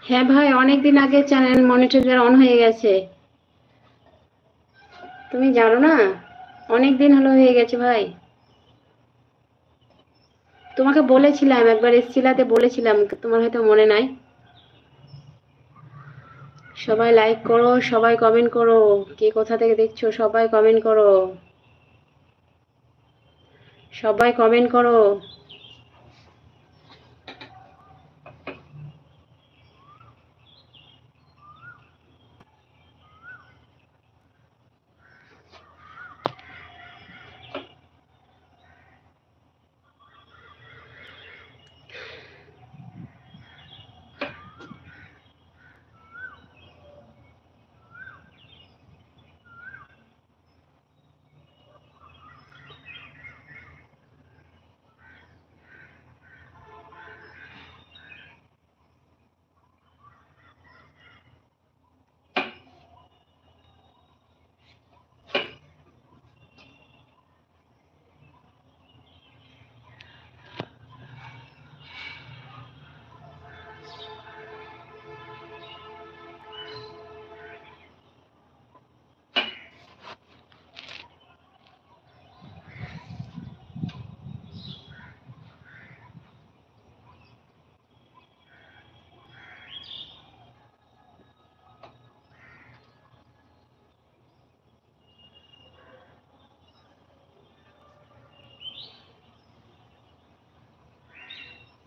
হ্যাঁ ভাই, অনেকদিন আগে চ্যানেল মনিটর অন হয়ে গেছে। তুমি জানো না? অনেক দিন হলো হয়ে গেছে ভাই। তোমাকে বলেছিলাম, একবার এসছিলাতে বলেছিলাম, তোমার হয়তো মনে নাই। সবাই লাইক করো, সবাই কমেন্ট করো। কে কোথা থেকে দেখছো সবাই কমেন্ট করো। সবাই কমেন্ট করো।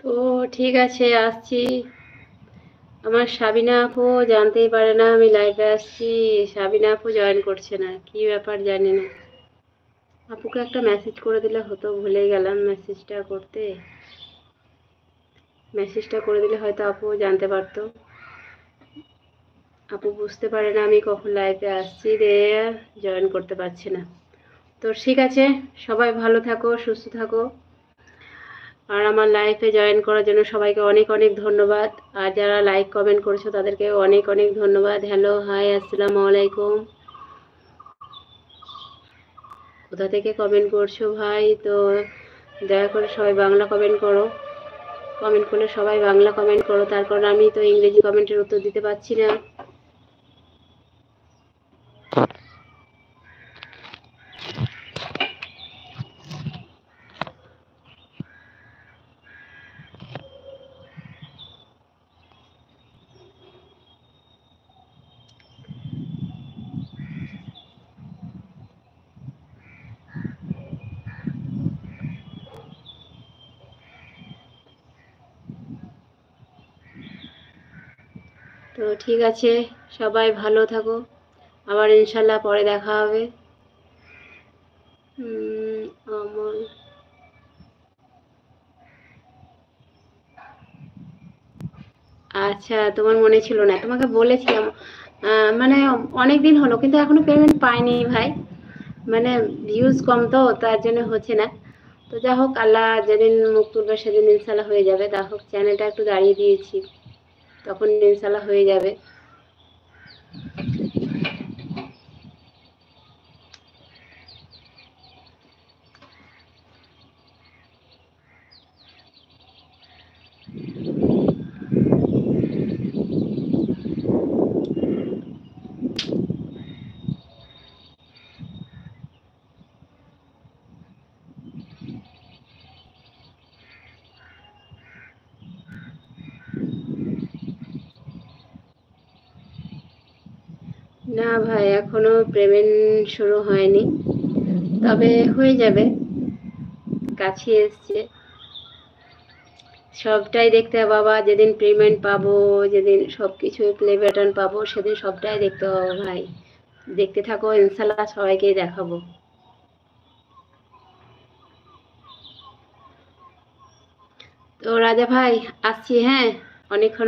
তো ঠিক আছে, আসছি। আমার সাবিনা আপু জানতেই পারে না আমি লাইভে আসছি। সাবিনা আপু জয়েন করছে না, কি ব্যাপার জানি না। আপুকে একটা মেসেজ করে দিলে হতো, ভুলে গেলাম মেসেজটা করে দিলে হয়তো আপু জানতে পারতো। আপু বুঝতে পারে না আমি কখন লাইভে আসছি রে, জয়েন করতে পারছে না। তো ঠিক আছে, সবাই ভালো থাকো, সুস্থ থাকো। আর আমার লাইভে জয়েন করার জন্য সবাইকে অনেক অনেক ধন্যবাদ। আর যারা লাইক কমেন্ট করেছো তাদেরকে অনেক অনেক ধন্যবাদ। হ্যালো, হাই, আসসালামু আলাইকুম। কোথা থেকে কমেন্ট করছো ভাই? তো দয়া করে সবাই বাংলা কমেন্ট করো। কমেন্ট করলে সবাই বাংলা কমেন্ট করো, তার কারণ আমি তো ইংরেজি কমেন্টের উত্তর দিতে পারছি না। তো ঠিক আছে, সবাই ভালো থাকো। আবার ইনশাল্লাহ পরে দেখা হবে। আমার আচ্ছা, তোমার মনে ছিল না, তোমাকে বলেছিলাম। মানে অনেক দিন হলো কিন্তু এখনো পেমেন্ট পাইনি ভাই। মানে ভিউজ কম তো, তার জন্য হচ্ছে না। তো যা হোক, আল্লাহ যেদিন মুখ তুলবে সেদিন ইনশাল্লাহ হয়ে যাবে। যা হোক, চ্যানেলটা একটু দাঁড়িয়ে দিয়েছি, তখন ইনশাল্লাহ হয়ে যাবে। না ভাই, এখনো পেমেন্ট শুরু হয়নি, তবে হয়ে যাবে, কাছে এসছে। সবটাই দেখতে হবে বাবা, যেদিন পেমেন্ট পাবো, যেদিন সবকিছু প্লে বাটন পাবো, সেদিন সবটাই দেখতে হবে ভাই। দেখতে থাকো, ইনশাল্লাহ সবাইকেই দেখাবো। তো রাজা ভাই, আসছি হ্যাঁ, অনেকক্ষণ